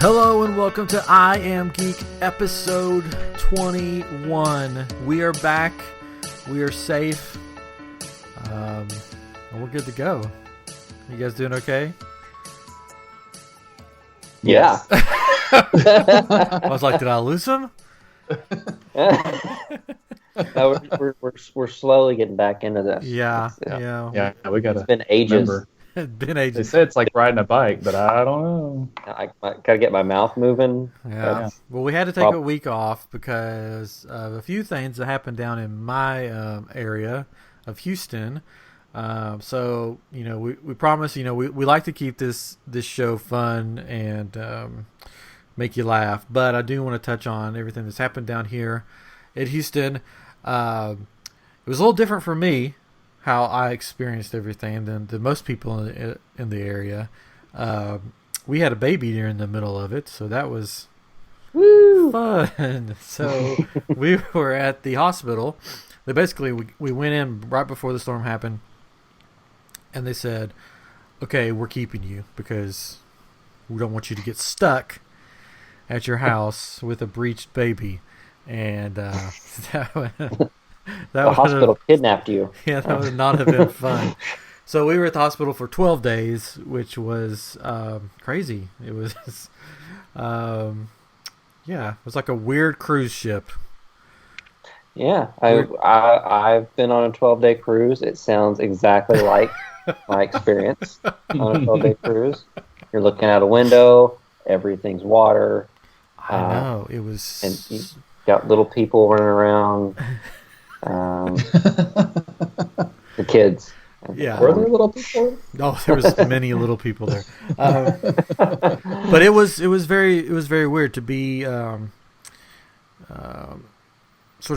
Hello and welcome to I Am Geek episode 21. We are back. We are safe. And we're good to go. You guys doing okay? Yeah. I was like, did I lose him? No, we're slowly getting back into this. Yeah. We gotta. It's been ages. Remember. It's been They ages. say it's like riding a bike, but I don't know. I gotta get my mouth moving. Yeah. Well, we had to take a week off because of a few things that happened down in my area of Houston. So, we promise, we like to keep this show fun and make you laugh. But I do want to touch on everything that's happened down here at Houston. It was a little different for me, how I experienced everything than most people in the area. We had a baby during the middle of it, so that was fun. So we were at the hospital. They basically, we went in right before the storm happened, and they said, okay, we're keeping you because we don't want you to get stuck at your house with a breached baby. And The hospital kidnapped you. Yeah, that would not have been fun. So we were at the hospital for 12 days, which was crazy. It was, it was like a weird cruise ship. Yeah, I've been on a 12-day cruise. It sounds exactly like my experience on a 12-day cruise. You're looking out a window, everything's water. I know, it was... And you got little people running around. The kids. Yeah. Were there little people? Oh, there was many little people there. But it was very weird to be sort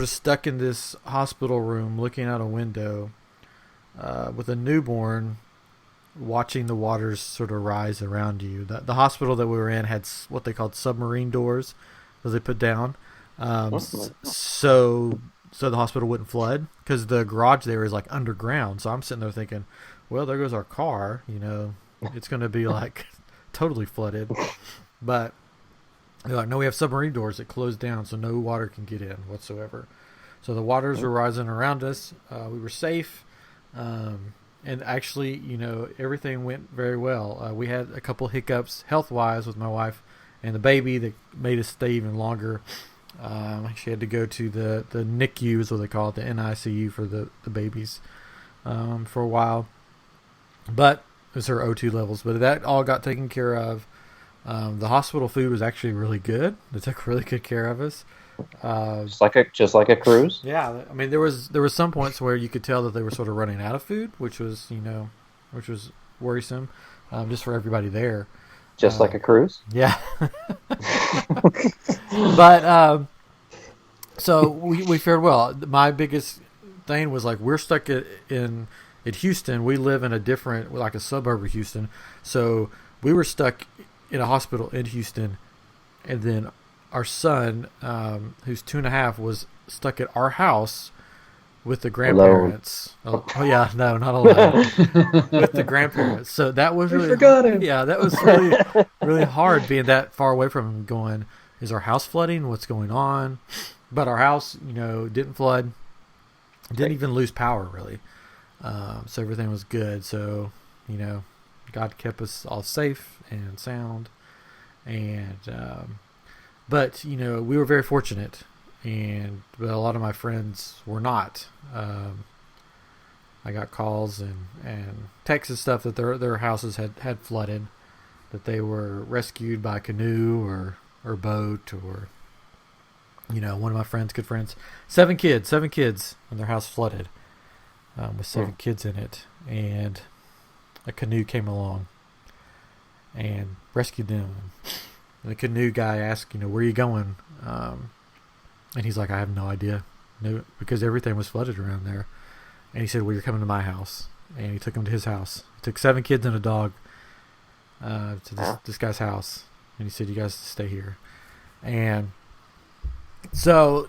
of stuck in this hospital room, looking out a window with a newborn, watching the waters sort of rise around you. The hospital that we were in had what they called submarine doors that they put down, so the hospital wouldn't flood, because the garage there is like underground. So I'm sitting there thinking, well, there goes our car. It's going to be like totally flooded. But they're like, no, we have submarine doors that close down, so no water can get in whatsoever. So the waters were rising around us. We were safe. And actually, everything went very well. We had a couple hiccups health-wise with my wife and the baby that made us stay even longer. She had to go to the NICU, is what they call it, the NICU for the babies, for a while. But it was her O2 levels. But that all got taken care of. The hospital food was actually really good. They took really good care of us. Just like a cruise. Yeah, I mean there was some points where you could tell that they were sort of running out of food, which was worrisome, just for everybody there. Just like a cruise. Yeah. But so we fared well. My biggest thing was like, we're stuck at Houston. We live in a different, like a suburb of Houston, so we were stuck in a hospital in Houston, and then our son, who's 2.5, was stuck at our house with the grandparents. Oh yeah, no, not alone. With the grandparents. So that was really forgot him. Yeah, that was really really hard, being that far away from him. Going, is our house flooding? What's going on? But our house, didn't flood. Didn't even lose power really. So everything was good. So God kept us all safe and sound, and but we were very fortunate, but a lot of my friends were not. I got calls and texts and stuff that their houses had flooded, that they were rescued by canoe or boat, or one of my good friends, 7 kids, and their house flooded, with 7 kids in it, and a canoe came along and rescued them. And the canoe guy asked, where are you going? And he's like, I have no idea. No, because everything was flooded around there. And he said, well, you're coming to my house. And he took them to his house. He took 7 kids and a dog to this guy's house. And he said, you guys stay here. And so,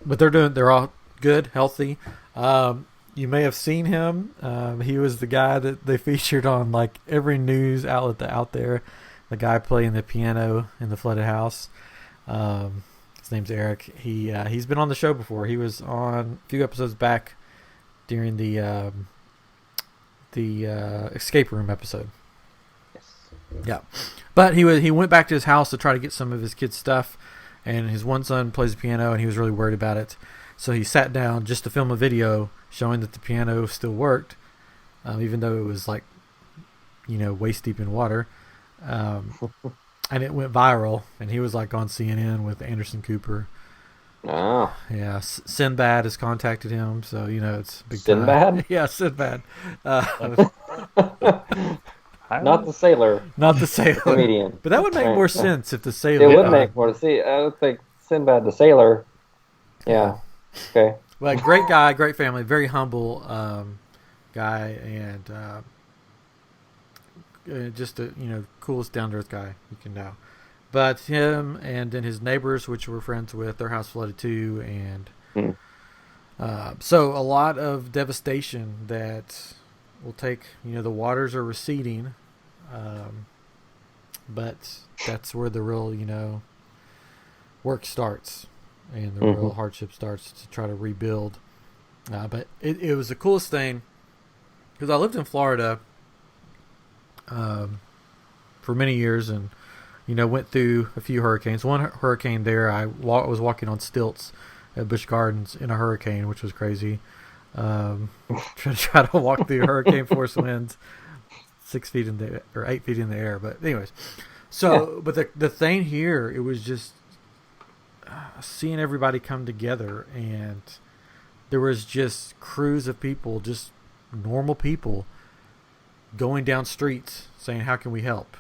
but they're all good, healthy. You may have seen him. He was the guy that they featured on like every news outlet out there. the guy playing the piano in the flooded house. His name's Eric. He's been on the show before. He was on a few episodes back during the escape room episode. Yes. Yeah, but he went back to his house to try to get some of his kids' stuff, and his one son plays the piano, and he was really worried about it. So he sat down just to film a video showing that the piano still worked, even though it was like, waist deep in water. And it went viral, and he was like on CNN with Anderson Cooper. Oh. Yeah, Sinbad has contacted him, so it's big Sinbad? time. Yeah, Sinbad. Not the sailor. Not the sailor. Comedian. But that would make more sense if the sailor. It would make more. See, I would think Sinbad the sailor. Yeah. Okay. Well, great guy, great family, very humble guy, and just a coolest down to earth guy you can know. But him and then his neighbors, which we're friends with, their house flooded too, and so a lot of devastation that will take. The waters are receding, but that's where the real work starts and the real hardship starts to try to rebuild. But it was the coolest thing because I lived in Florida for many years and went through a few hurricanes. One hurricane there, I was walking on stilts at Busch Gardens in a hurricane, which was crazy. Try to walk through hurricane force winds, 8 feet in the air. But anyways, but the thing here, it was just seeing everybody come together, and there was just crews of people, just normal people, going down streets saying, "How can we help?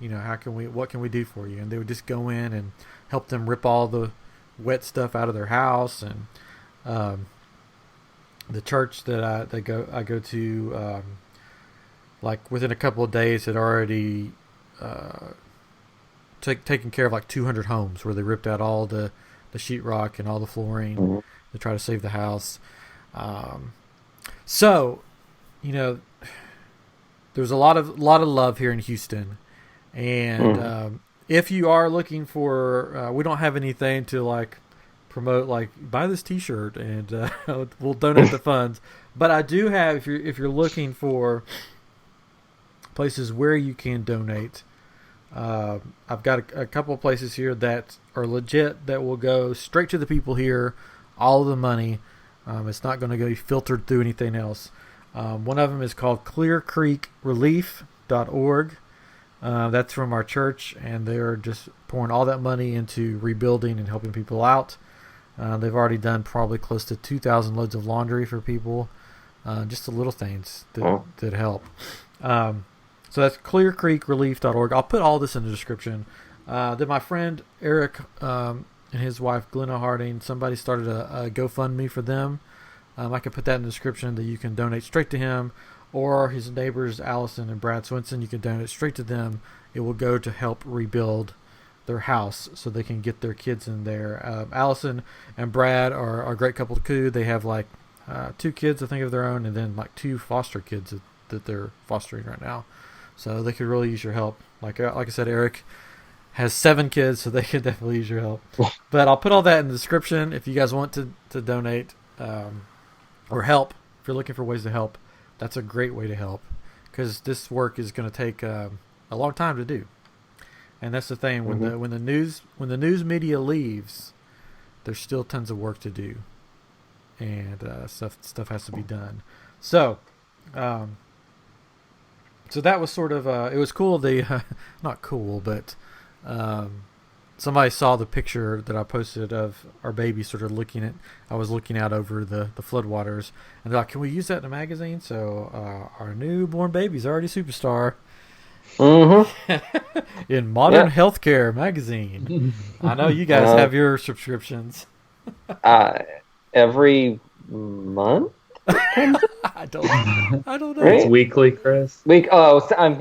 What can we do for you?" And they would just go in and help them rip all the wet stuff out of their house. And the church that I go to, like within a couple of days, had already taken care of like 200 homes where they ripped out all the sheetrock and all the flooring to try to save the house. So, there's a lot of love here in Houston. And if you are looking for, we don't have anything to like promote, like buy this T-shirt and we'll donate the funds. But I do have, if you're looking for places where you can donate, I've got a couple of places here that are legit, that will go straight to the people here. All of the money, it's not going to go filtered through anything else. One of them is called clearcreekrelief.org. That's from our church, and they're just pouring all that money into rebuilding and helping people out. They've already done probably close to 2,000 loads of laundry for people, just the little things that help. So that's clearcreekrelief.org. I'll put all this in the description. Then my friend Eric and his wife Glenna Harding, somebody started a GoFundMe for them. I can put that in the description that you can donate straight to him, or his neighbors Allison and Brad Swinson. You can donate straight to them. It will go to help rebuild their house so they can get their kids in there. Allison and Brad are a great couple too. They have like 2 kids, I think, of their own, and then like 2 foster kids that they're fostering right now. So they could really use your help. Like I said, Eric has 7 kids, so they could definitely use your help. But I'll put all that in the description if you guys want to donate or help. If you're looking for ways to help, that's a great way to help, because this work is going to take a long time to do. And that's the thing, when the news media leaves, there's still tons of work to do, and stuff has to be done. So that was sort of it was cool. Not cool, but somebody saw the picture that I posted of our baby sort of I was looking out over the floodwaters, and they're like, "Can we use that in a magazine?" So our newborn baby's already superstar in Modern Healthcare magazine. I know you guys have your subscriptions. Every month. I don't know. Right? It's weekly, Chris. I don't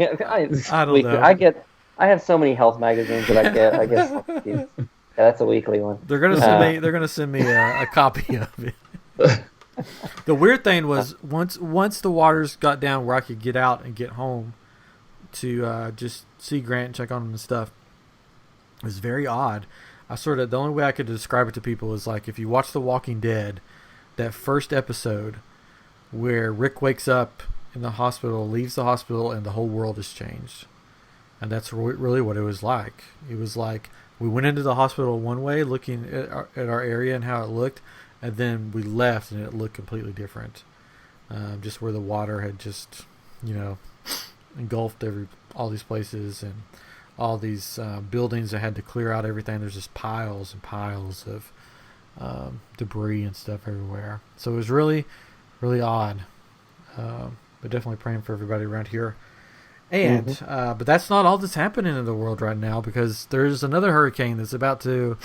know. I have so many health magazines that I get. I guess that's a weekly one. They're gonna send me a copy of it. The weird thing was once the waters got down where I could get out and get home, to just see Grant and check on him and stuff. It was very odd. The only way I could describe it to people is like if you watch The Walking Dead, that first episode where Rick wakes up in the hospital, leaves the hospital, and the whole world has changed. And that's really what it was like. It was like we went into the hospital one way, looking at our area and how it looked, and then we left and it looked completely different. Just where the water had just, engulfed all these places and all these buildings that had to clear out everything. There's just piles and piles of debris and stuff everywhere. So it was really, really odd. But definitely praying for everybody around here. And but that's not all that's happening in the world right now, because there's another hurricane that's about to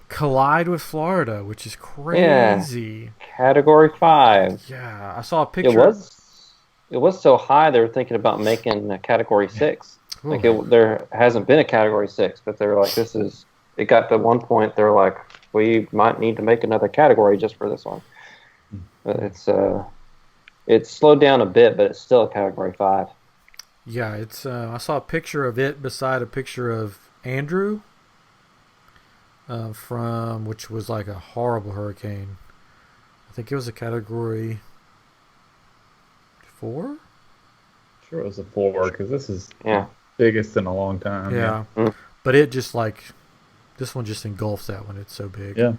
collide with Florida, which is crazy. Yeah. Category 5. Yeah, I saw a picture. It was so high they were thinking about making a Category 6. Ooh. Like there hasn't been a Category 6, but they're like, it got to one point they're like, we might need to make another category just for this one. But it's slowed down a bit, but it's still a Category 5. Yeah, it's. I saw a picture of it beside a picture of Andrew, which was like a horrible hurricane. I think it was a Category 4. Sure, it was a 4 because this is the biggest in a long time. Yeah, but it just this one just engulfs that one. It's so big. Yeah,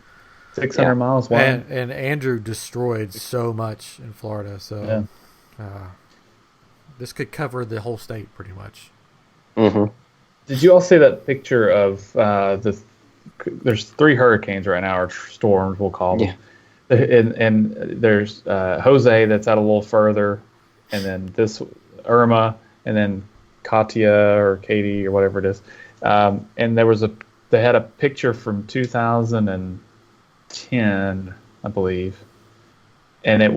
600 miles wide. And Andrew destroyed so much in Florida. So. This could cover the whole state pretty much. Mm-hmm. Did you all see that picture of there's 3 hurricanes right now, or storms we'll call them. Yeah. And there's Jose that's out a little further, and then this Irma, and then Katia or Katie or whatever it is. And they had a picture from 2010, I believe, and it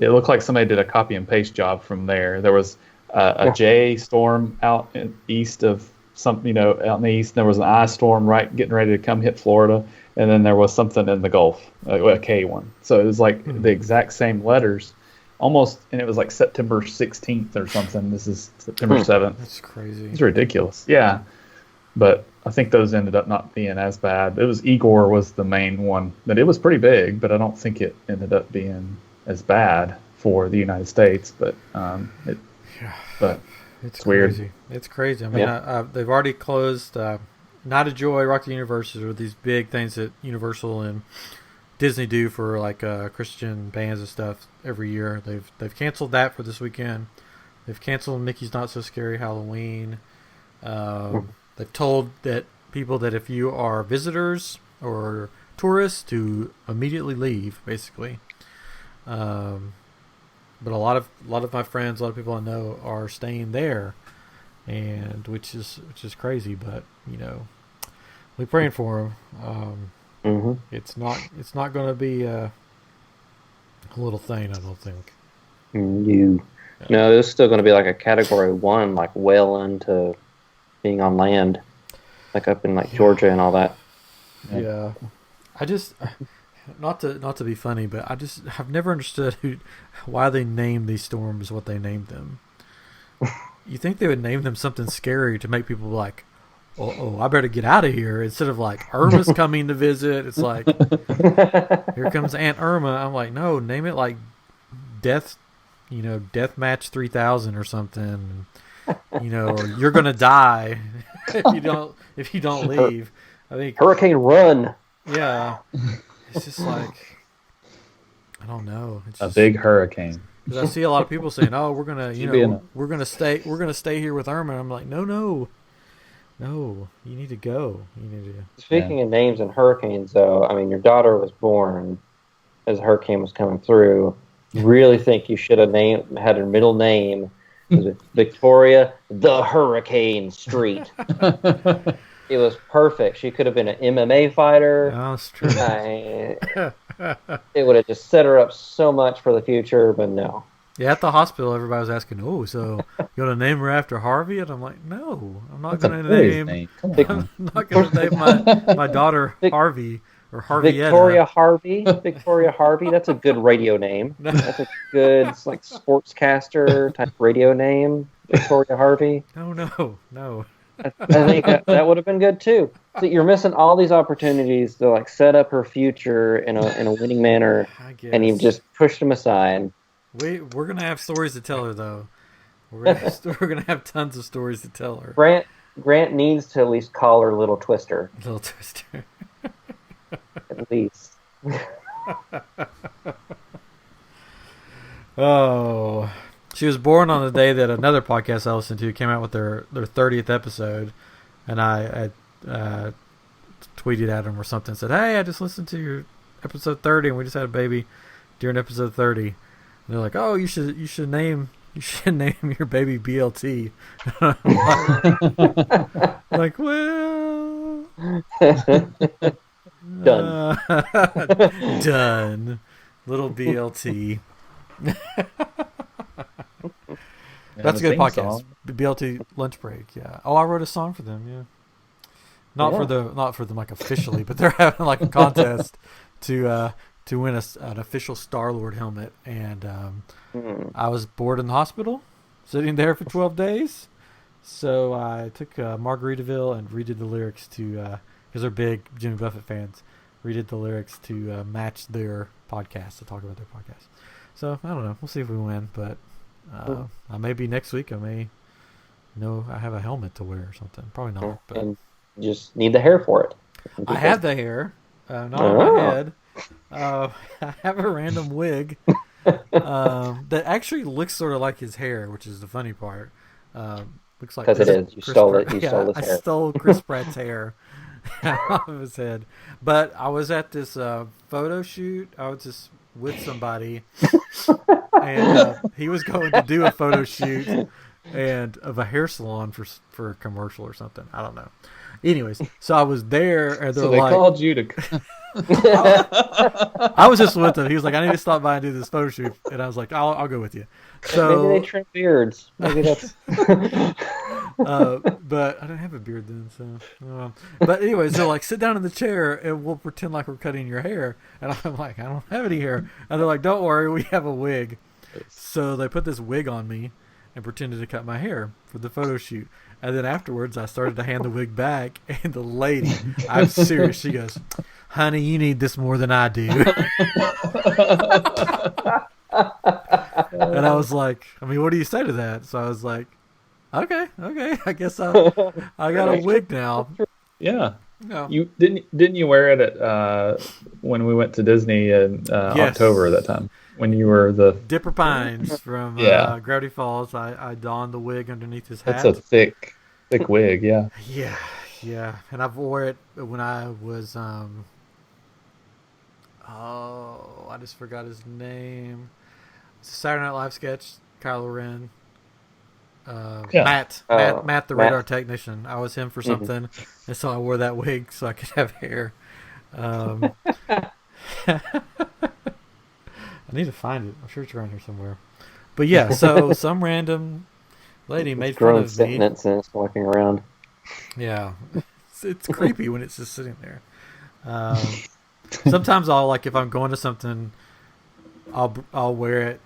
looked like somebody did a copy and paste job from there. There was a J storm out east of out in the east. And there was an I storm getting ready to come hit Florida, and then there was something in the Gulf, a K one. So it was like the exact same letters, almost, and it was like September 16th or something. This is September 7th. That's crazy. It's ridiculous. Yeah, but I think those ended up not being as bad. It was Igor was the main one, but it was pretty big. But I don't think it ended up being as bad for the United States, but it's weird. Crazy. It's crazy. I mean, they've already closed Night of Joy, Rock the Universe, or these big things that Universal and Disney do for like Christian bands and stuff every year. They've canceled that for this weekend. They've canceled Mickey's Not So Scary Halloween. They've told people that if you are visitors or tourists to immediately leave, basically. But a lot of my friends, a lot of people I know are staying there, and which is crazy. But we're praying for them. It's not going to be a little thing, I don't think. No, there's still going to be like a Category 1, like well into being on land, like up in Georgia and all that. Yeah, I just. Not to be funny, but I've never understood why they named these storms what they named them. You think they would name them something scary to make people like, oh, I better get out of here, instead of like Irma's coming to visit. It's like, here comes Aunt Irma. I'm like, no, name it like Death Match 3000 or something. Or you're gonna die if you don't leave. I think Hurricane Run. Yeah. It's just like, I don't know. It's just, a big hurricane. Because I see a lot of people saying, "Oh, we're gonna stay here with Irma." I'm like, no, you need to go. Speaking of names and hurricanes, though, I mean, your daughter was born as a hurricane was coming through. Really think you should have had her middle name was Victoria the Hurricane Street. It was perfect. She could have been an MMA fighter. Oh, that's true. It would have just set her up so much for the future, but no. Yeah, at the hospital, everybody was asking, "Oh, so you going to name her after Harvey?" And I'm like, "No, I'm not going to name. I'm not going to name my daughter Harvey or Harvey. Victoria Harvey. Victoria Harvey. That's a good radio name. That's a good sportscaster type radio name. Victoria Harvey. No. I think that would have been good too. So you're missing all these opportunities to like set up her future in a winning manner, I guess. and you've just pushed them aside. We're gonna have stories to tell her though. We're gonna have tons of stories to tell her. Grant needs to at least call her Little Twister. Little Twister. At least. Oh, she was born on the day that another podcast I listened to came out with their 30th episode, and I tweeted at them or something, said, "Hey, I just listened to your episode 30, and we just had a baby during episode 30." And they're like, "Oh, you should name your baby BLT." Like, well, done. Done. Little BLT. That's a good podcast. Song. BLT lunch break. Yeah. Oh, I wrote a song for them. Yeah. Not for them like officially, but they're having like a contest to win an official Star-Lord helmet, and I was bored in the hospital, sitting there for 12 days. So I took Margaritaville and redid the lyrics to because they're big Jimmy Buffett fans. Redid the lyrics to match their podcast, to talk about their podcast. So I don't know. We'll see if we win, but I may be next week. I may know I have a helmet to wear or something. Probably not. But And you just need the hair for it. I have the hair, not on my head. I have a random wig that actually looks sort of like his hair, which is the funny part. Looks like Because it is. You stole it. You stole his I hair. stole Chris Pratt's hair off of his head. But I was at this photo shoot. I was just with somebody, and he was going to do a photo shoot and of a hair salon for a commercial or something. I don't know. Anyways, so I was there, and So they called you to. I was just with him. He was like, "I need to stop by and do this photo shoot," and I was like, "I'll go with you." So maybe they trim beards. Maybe that's. but I didn't have a beard then, so. But anyways, they're like, "Sit down in the chair, and we'll pretend like we're cutting your hair." And I'm like, "I don't have any hair," and they're like, "Don't worry, we have a wig." So they put this wig on me and pretended to cut my hair for the photo shoot. And then afterwards, I started to hand the wig back, and the lady, I'm serious, she goes, "Honey, you need this more than I do." And I was like, I mean, what do you say to that? So I was like, okay, I guess I got a wig now. Yeah. No. You didn't you wear it at when we went to Disney in Yes. October that time when you were the Dipper Pines from Yeah. Gravity Falls. I donned the wig underneath his hat. that's a thick wig, yeah. Yeah, and I wore it when I was I just forgot his name. It's a Saturday Night Live sketch. Kylo Ren. Yeah. Matt, the radar technician. I was him for something, and so I wore that wig so I could have hair. I need to find it. I'm sure it's around here somewhere. But yeah, so some random lady made fun Grown of me. sentences and it's walking around. Yeah, it's creepy when it's just sitting there. Sometimes I'll like if I'm going to something, I'll wear it,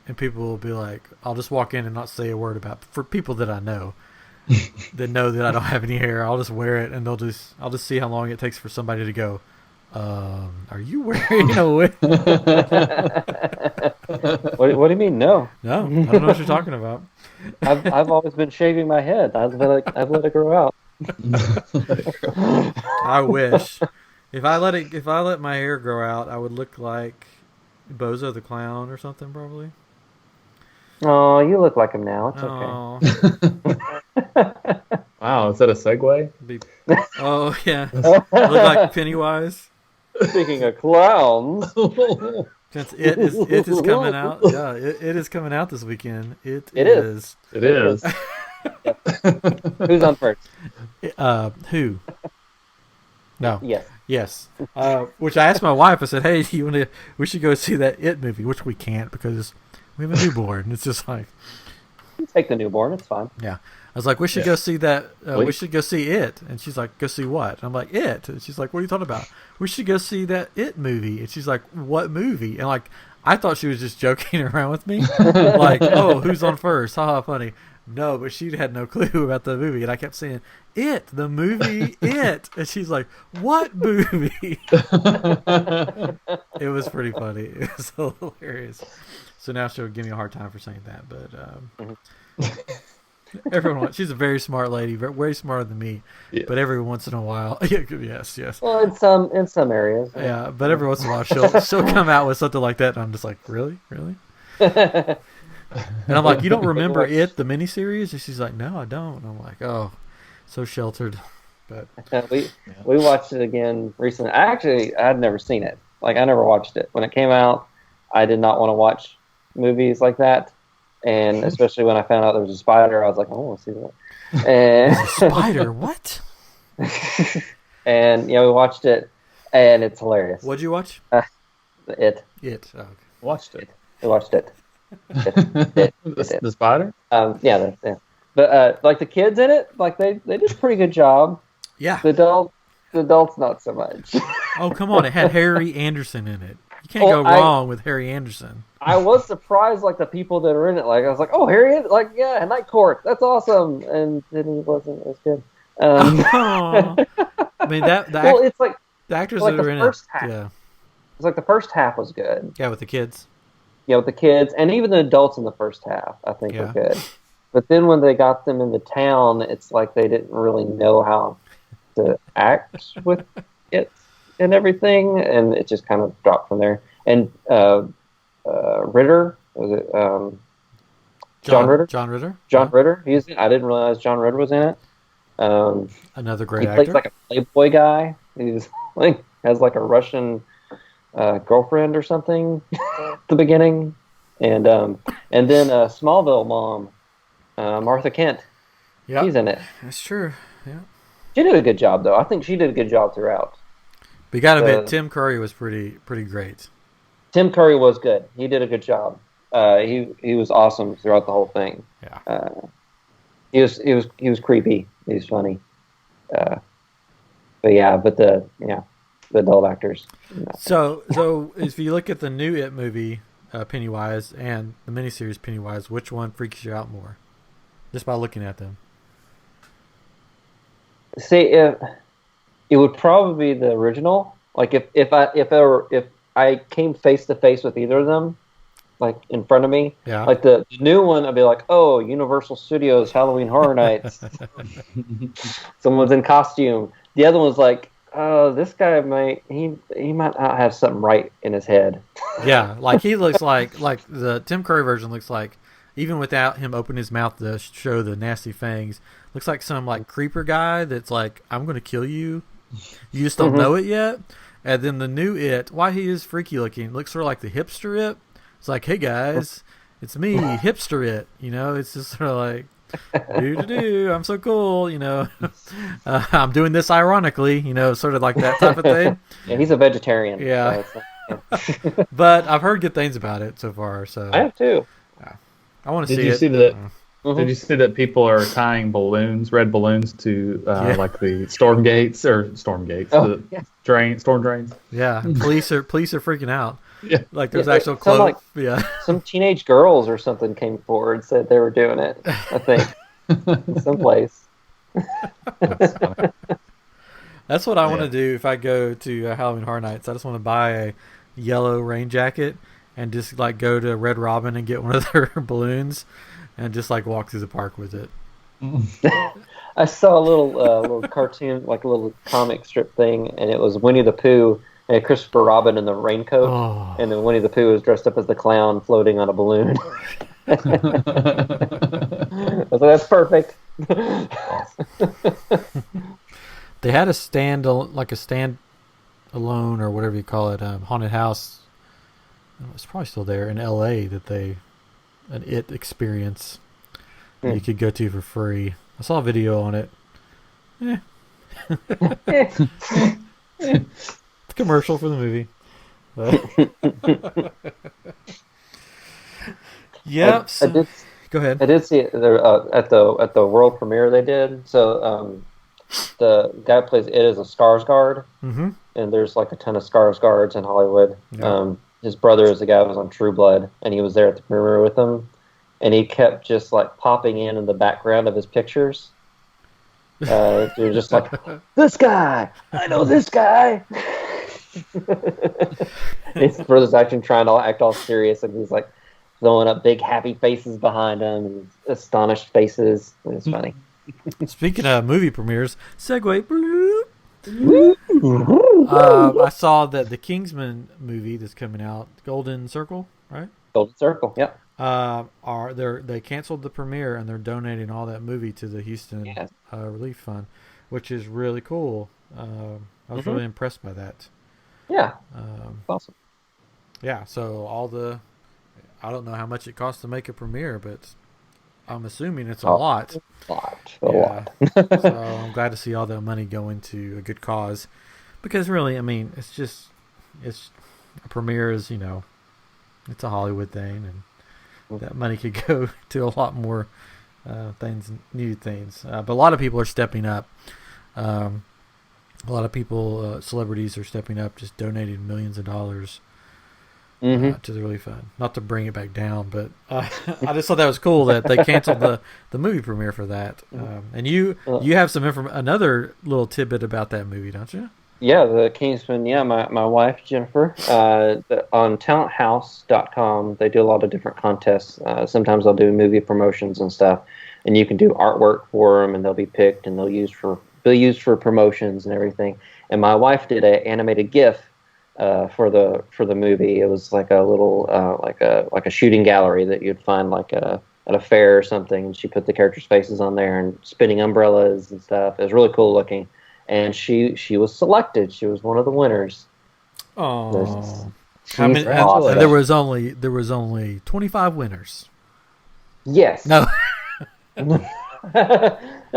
and people will be like, I'll just walk in and not say a word about. For people that I know, that know that I don't have any hair, I'll just wear it, and I'll just see how long it takes for somebody to go. Are you wearing a wig? What do you mean? No, No, I don't know what you're talking about. I've always been shaving my head. I've let it grow out. I wish. If I let my hair grow out, I would look like Bozo the Clown or something, probably. Oh, you look like him now. It's okay. Oh, Wow, is that a segue? oh yeah. Look like Pennywise. Speaking of clowns, Since it is coming out. Yeah, it is coming out this weekend. It is. It is. Who's on first? Who? No. Yes. Which I asked my wife. I said, "Hey, we should go see that It movie," which we can't because we have a newborn. It's just like, Take the newborn. It's fine. yeah. I was like, we should go see that. We should go see It. And she's like, go see what? And I'm like, It. And she's like, what are you talking about? We should go see that It movie. And she's like, what movie? And like, I thought she was just joking around with me. Like, oh, who's on first? Haha, funny. No, but she had no clue about the movie, and I kept saying, "It, the movie, It," and she's like, "What movie?" It was pretty funny. It was so hilarious. So now she'll give me a hard time for saying that, but everyone, she's a very smart lady, way smarter than me. Yeah. But every once in a while, yes. Well, in some areas. Yeah, but every once in a while she'll come out with something like that, and I'm just like, really? And I'm like, you don't remember It, the miniseries? And she's like, no, I don't. And I'm like, oh, so sheltered. But we watched it again recently. I'd never seen it. Like, I never watched it. When it came out, I did not want to watch movies like that. And especially when I found out there was a spider, I was like, I want to see that. And a spider? What? And, we watched it, and it's hilarious. What'd you watch? It. It. Oh, okay. Watched it. We watched it. The spider? Yeah. But like the kids in it, like they did a pretty good job. Yeah. The adults not so much. Oh, come on! It had Harry Anderson in it. You can't go wrong with Harry Anderson. I was surprised, like the people that are in it. Like I was like, oh, Harry, like yeah, Night Court, that's awesome, and then he wasn't as good. I mean it's like the actors like that are in it. Yeah. It's like the first half was good. Yeah, with the kids. Yeah, with the kids, and even the adults in the first half, I think were good. But then when they got them in the town, it's like they didn't really know how to act with it and everything, and it just kind of dropped from there. And Ritter, was it John Ritter? John Ritter. John Ritter. I didn't realize John Ritter was in it. Another great actor. He plays actor. like a playboy guy. He's like has like a Russian girlfriend or something at the beginning, and then Smallville mom, Martha Kent. Yeah, she's in it. That's true. Yeah, she did a good job though. I think she did a good job throughout. But you got to admit, Tim Curry was pretty great. Tim Curry was good. He did a good job. He was awesome throughout the whole thing. Yeah. He was creepy. He was funny. But the adult actors. No. So if you look at the new It movie, Pennywise, and the miniseries Pennywise, which one freaks you out more? Just by looking at them. See, it would probably be the original. Like if I came face to face with either of them, like in front of me, like the new one, I'd be like, oh, Universal Studios Halloween Horror Nights. Someone's in costume. The other one's like, oh, this guy might not have something right in his head. Yeah, like he looks like the Tim Curry version looks like, even without him opening his mouth to show the nasty fangs, looks like some like creeper guy that's like, I'm going to kill you. You just don't know it yet. And then the new It, why he is freaky looking, looks sort of like the hipster It. It's like, hey guys, it's me, hipster It. It's just sort of like, I'm so cool. I'm doing this ironically. Sort of like that type of thing. Yeah, he's a vegetarian. Yeah, so but I've heard good things about it so far. So I have too. Yeah. I want to see it. Did you see that? Did you see that people are tying red balloons to like the storm gates, storm drains? Yeah, police are freaking out. Yeah, like there's actual clothes. Some teenage girls or something came forward and said they were doing it. I think someplace. That's what I want to do if I go to Halloween Horror Nights. I just want to buy a yellow rain jacket and just like go to Red Robin and get one of their balloons and just like walk through the park with it. I saw a little cartoon, like a little comic strip thing, and it was Winnie the Pooh and Christopher Robin in the raincoat, and then Winnie the Pooh was dressed up as the clown floating on a balloon. I was like, that's perfect. They had a stand alone or whatever you call it, haunted house. It's probably still there in L.A. an It experience that you could go to for free. I saw a video on it. It's a commercial for the movie. Yep. Go ahead. I did see it at the world premiere they did. So the guy who plays It is a Skarsgård, and there's like a ton of Skarsgårds in Hollywood. Yeah. His brother is the guy who was on True Blood, and he was there at the premiere with him. and he kept just like popping in the background of his pictures. You're just like, this guy, I know this guy. His brother's actually trying to act all serious, and he's like throwing up big happy faces behind him and astonished faces. It's funny. Speaking of movie premieres, segue. I saw that the Kingsman movie that's coming out, Golden Circle, right? Golden Circle, yep. They canceled the premiere and they're donating all that movie to the Houston Relief Fund, which is really cool. I was really impressed by that. Yeah, awesome. Yeah, so I don't know how much it costs to make a premiere, but I'm assuming it's a lot. A lot. So I'm glad to see all that money going to a good cause, because really, I mean, it's a premiere is, it's a Hollywood thing, and that money could go to a lot more new things. But a lot of people are stepping up. A lot of people, celebrities, are stepping up, just donating millions of dollars to the Relief Fund. Not to bring it back down, but I just thought that was cool that they canceled the movie premiere for that. And you have another little tidbit about that movie, don't you? Yeah, the Kingsman. Yeah, my wife Jennifer. On talenthouse.com, they do a lot of different contests. Sometimes they'll do movie promotions and stuff, and you can do artwork for them, and they'll be picked, and they'll be used for promotions and everything. And my wife did an animated GIF for the movie. It was like a little like a shooting gallery that you'd find like at a fair or something. And she put the characters' faces on there and spinning umbrellas and stuff. It was really cool looking. And she was selected. She was one of the winners. Oh, how many? Awesome. There was only 25 winners. Yes. No. No,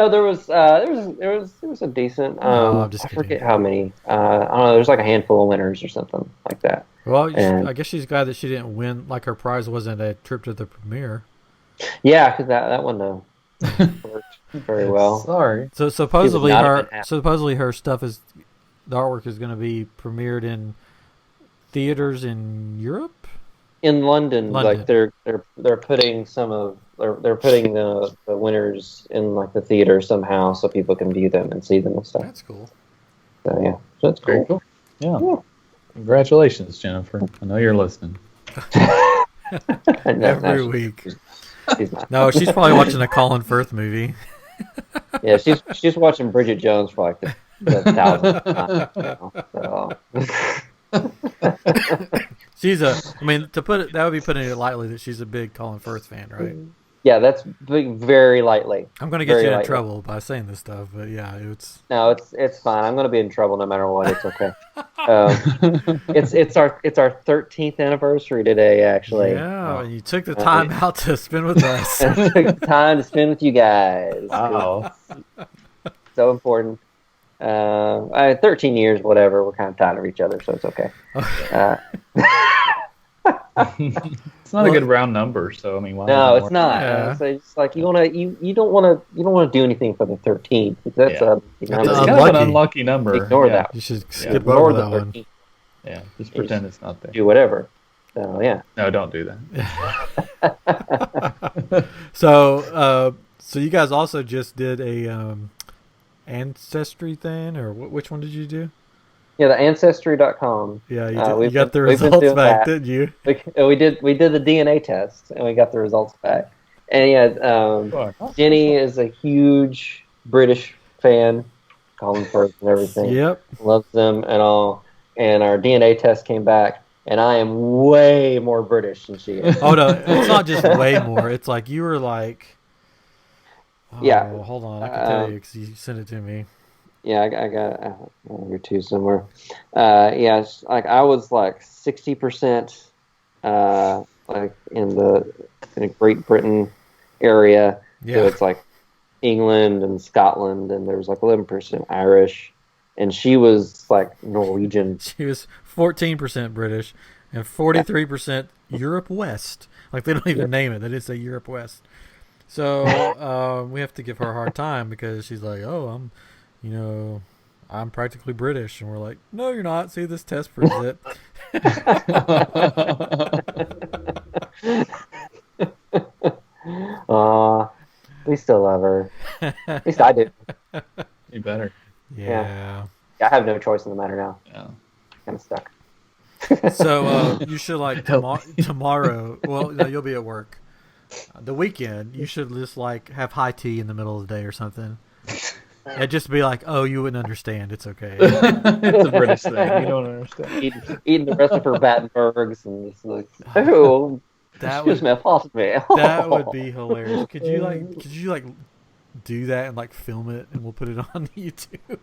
there was a decent. I forget how many. I don't know. There's like a handful of winners or something like that. Well, I guess she's glad that she didn't win. Like her prize wasn't a trip to the premiere. Yeah, because that one worked very well. Sorry. So supposedly her stuff is, the artwork is going to be premiered in theaters in Europe. In London, like they're putting they're putting the winners in like the theater somehow so people can view them and see them and stuff. That's cool. So yeah, so that's cool. Very cool. Yeah. Congratulations, Jennifer. I know you're listening. Every week. She's not. No, she's probably watching a Colin Firth movie. Yeah, she's watching Bridget Jones for like the 1,000th time. So. That would be putting it lightly that she's a big Colin Firth fan, right? Yeah, that's very lightly. I'm going to get you in trouble by saying this stuff, but yeah, it's fine. I'm going to be in trouble no matter what. It's okay. It's our 13th anniversary today, actually. Yeah, and you took the time out to spend with us. Took the time to spend with you guys. Wow, so important. 13 years, whatever. We're kind of tired of each other, so it's okay. It's not a good round number, so I mean, why no, it's not. Yeah. So it's like you don't want to do anything for the 13th. That's it's kind of an unlucky number. Ignore that. You should skip over that one. Yeah, just pretend it's not there. Do whatever. So yeah. No, don't do that. So you guys also just did a Ancestry thing, or which one did you do? Yeah, the Ancestry.com. Yeah, you got the results back, didn't you? We did the DNA test, and we got the results back. And yeah, Jenny is a huge British fan, Colin Firth and everything. Yep, loves them and all. And our DNA test came back, and I am way more British than she is. Oh no, it's not just way more. It's like you were like. Yeah. Hold on, I can tell you because you sent it to me. Yeah, I got your two somewhere. Yeah, it's like I was like 60%, like in the Great Britain area. Yeah. So it's like England and Scotland, and there was like 11% Irish, and she was like Norwegian. She was 14% British and 43% Europe West. Like they don't even name it; they just say Europe West. So we have to give her a hard time because she's like, "Oh, I'm practically British," and we're like, "No, you're not. See, this test proves it." We still love her. At least I do. You better. Yeah. I have no choice in the matter now. Yeah. I'm stuck. So you should like tomorrow. Well, no, you'll be at work. The weekend, you should just like have high tea in the middle of the day or something. And just be like, "Oh, you wouldn't understand. It's okay." It's a British thing. You don't understand. Eating the rest of her Battenbergs and just like, oh, excuse me, pardon me. That would be hilarious. Could you like do that and like film it and we'll put it on YouTube?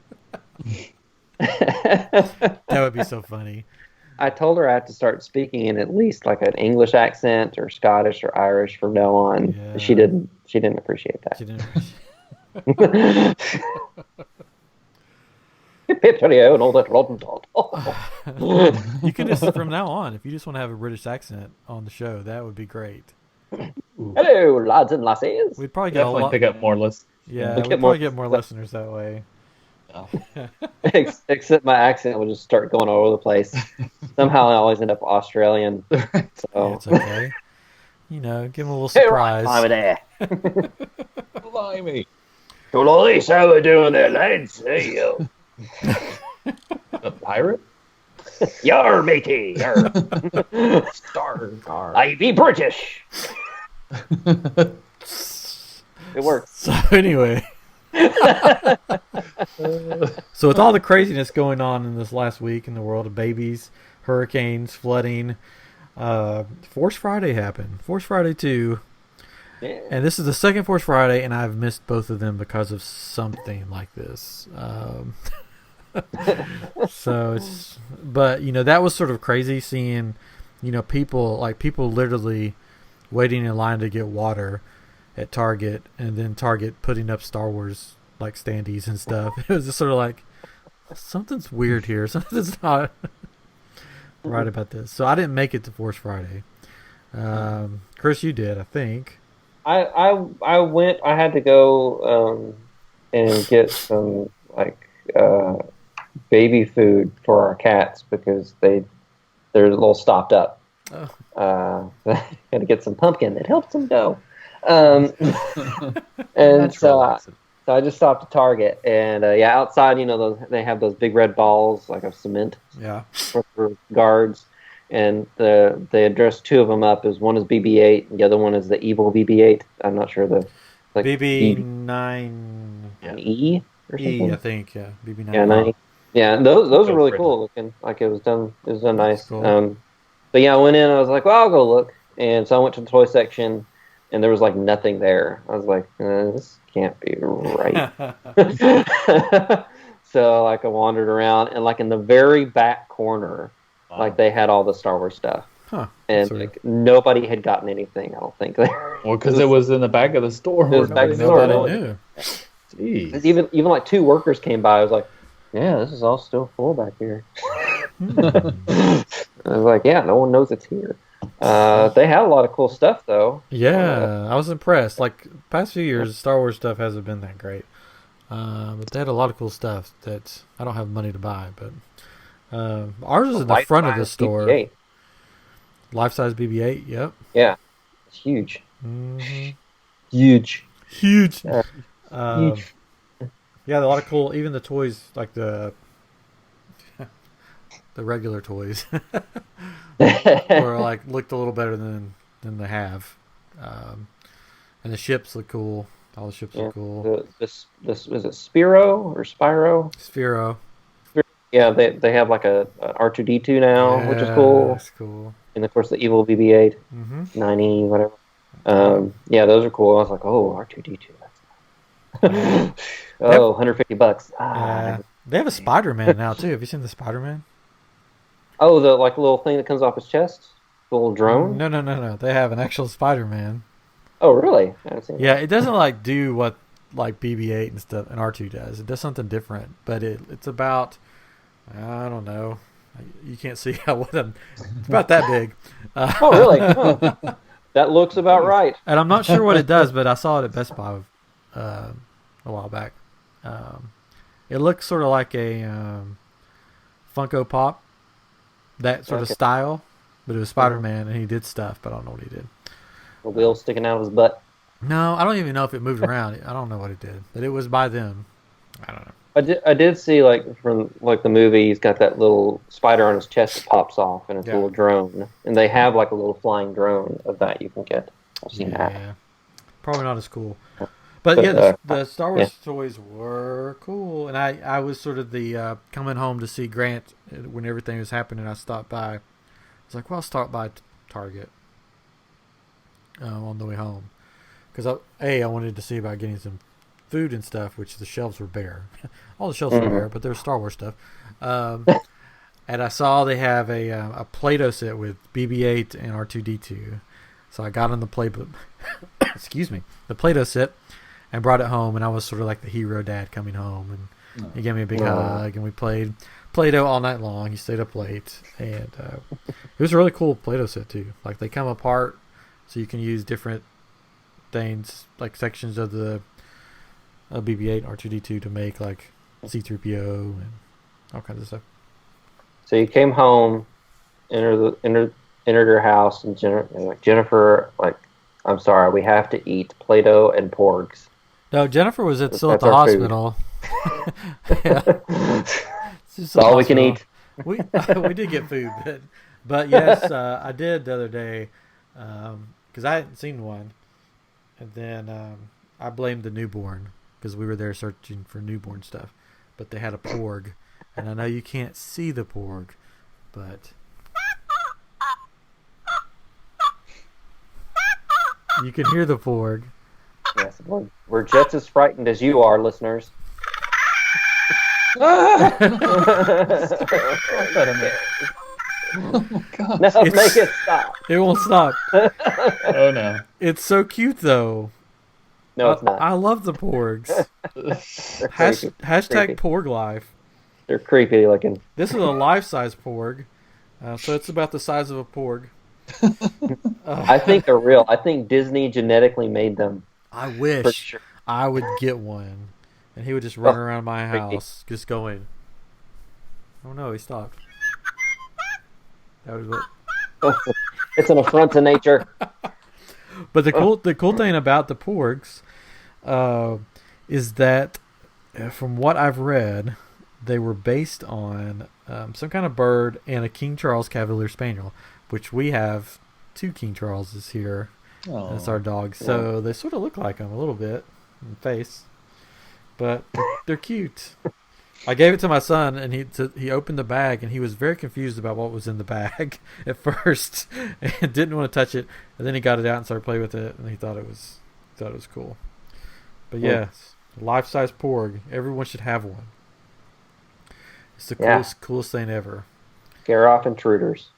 That would be so funny. I told her I had to start speaking in at least like an English accent or Scottish or Irish from now on. Yeah. She didn't appreciate that. She didn't appreciate You can just from now on, if you just want to have a British accent on the show, that would be great. Hello, lads and lassies. We'd probably get Definitely pick up more lists. Yeah, we'd probably get more listeners that way. Oh. Except my accent would just start going all over the place. Somehow I always end up Australian. So Yeah, it's okay. You know, give them a little surprise. Hey, right, over there. Blimey. Police, how we doing there, lads? Hey, yo. A pirate? Yar, matey, yar. Star. I be British. It works. So anyway. So with all the craziness going on in this last week in the world of babies, hurricanes, flooding, Force Friday happened. Force Friday 2. Yeah. And this is the second Force Friday, and I've missed both of them because of something like this. So it's, but you know, that was sort of crazy seeing, you know, people literally waiting in line to get water at Target, and then Target putting up Star Wars like standees and stuff. It was just sort of like, something's weird here. Something's not right about this. So I didn't make it to Force Friday. Chris, you did, I think. I went. I had to go and get some like baby food for our cats because they're a little stopped up. Oh. Had to get some pumpkin that helps them go. And so I just stopped at Target, and outside, you know, they have those big red balls like of cement. Yeah. For guards. And they addressed two of them up as one is BB-8, and the other one is the evil BB-8. I'm not sure the like BB-9 E or something. I think, yeah. BB-9. Yeah, 9. Yeah, and those are really cool looking. Like it was done nice. Cool. But yeah, I went in. I was like, well, I'll go look. And so I went to the toy section, and there was like nothing there. I was like, this can't be right. So like I wandered around, and like in the very back corner. Wow. Like they had all the Star Wars stuff, and like nobody had gotten anything. I don't think there. Well, because it was in the back of the store. It was back of the store. Nobody knew. Jeez. Even like two workers came by. I was like, "Yeah, this is all still full back here." I was like, "Yeah, no one knows it's here." They had a lot of cool stuff though. Yeah, I was impressed. Like past few years, Star Wars stuff hasn't been that great, but they had a lot of cool stuff that I don't have money to buy, but. Ours is in the front of the store. BB-8. Life-size BB-8, yep. Yeah, it's huge. Mm-hmm. Huge. Huge. Huge. Yeah, a lot of cool. Even the toys, like the regular toys, were like looked a little better than they have. And the ships look cool. All the ships look cool. This was it Spiro or Spyro? Sphero. Yeah, they have like a R2D2 now, which is cool. That's cool. And of course the evil BB-8, 90, whatever. Yeah, those are cool. I was like, oh, R2D2. That's $150. They have a Spider-Man now too. Have you seen the Spider-Man? Oh, the like little thing that comes off his chest, the little drone. No. They have an actual Spider-Man. Oh, really? I haven't seen that. Yeah, it doesn't like do what like BB-8 and stuff and R2 does. It does something different, but it's about. I don't know. You can't see it's about that big. Oh, really? Oh. That looks about right. And I'm not sure what it does, but I saw it at Best Buy a while back. It looks sort of like a Funko Pop, that sort of style, but it was Spider-Man, and he did stuff, but I don't know what he did. The wheel sticking out of his butt. No, I don't even know if it moved around. I don't know what it did, but it was by them. I don't know. I did see like from like the movie, he's got that little spider on his chest that pops off, and it's a Yeah. little drone, and they have like a little flying drone of that you can get. I've seen that. Yeah, probably not as cool. But But, yeah, the Star Wars yeah. toys were cool, and I was sort of the coming home to see Grant when everything was happening. I stopped by. I was like, well, I'll stop by Target on the way home because I wanted to see about getting some food and stuff, which the shelves were bare. All the shelves were bare, but there was Star Wars stuff. Um, and I saw they have a Play-Doh set with BB-8 and R2-D2. So I got on the excuse me, the Play-Doh set and brought it home, and I was sort of like the hero dad coming home, and he gave me a big hug, and we played Play-Doh all night long. He stayed up late, and it was a really cool Play-Doh set too. Like they come apart, so you can use different things, like sections of the BB-8 R2-D2 to make like C-3PO and all kinds of stuff. So you came home, entered her house, and Jennifer, like, I'm sorry, we have to eat Play-Doh and Porgs. No, Jennifer was still at That's the our food. hospital. Yeah. That's all we can eat. We did get food, but yes, I did the other day because I hadn't seen one, and then I blamed the newborn because we were there searching for newborn stuff, but they had a Porg, and I know you can't see the Porg, but you can hear the Porg. Yes, we're just as frightened as you are, listeners. Oh my god. No, make it stop. It won't stop. Oh no. It's so cute though. No, it's not. I love the Porgs. They're creepy. Hashtag Creepy. Porg life. They're creepy looking. This is a life-size Porg, so it's about the size of a Porg. I think they're real. I think Disney genetically made them. I For wish sure. I would get one, and he would just run around my creepy. house, just going. Oh no, he stopped. That was what. It's an affront to nature. But the cool thing about the Porgs is that, from what I've read, they were based on some kind of bird and a King Charles Cavalier Spaniel, which we have 2 King Charleses here. Oh. That's our dogs. So they sort of look like them a little bit in the face, but they're cute. I gave it to my son, and he opened the bag, and he was very confused about what was in the bag at first, and didn't want to touch it. And then he got it out and started playing with it, and he thought it was cool. But yes, life-size Porg. Everyone should have one. It's the coolest thing ever. Scare off intruders.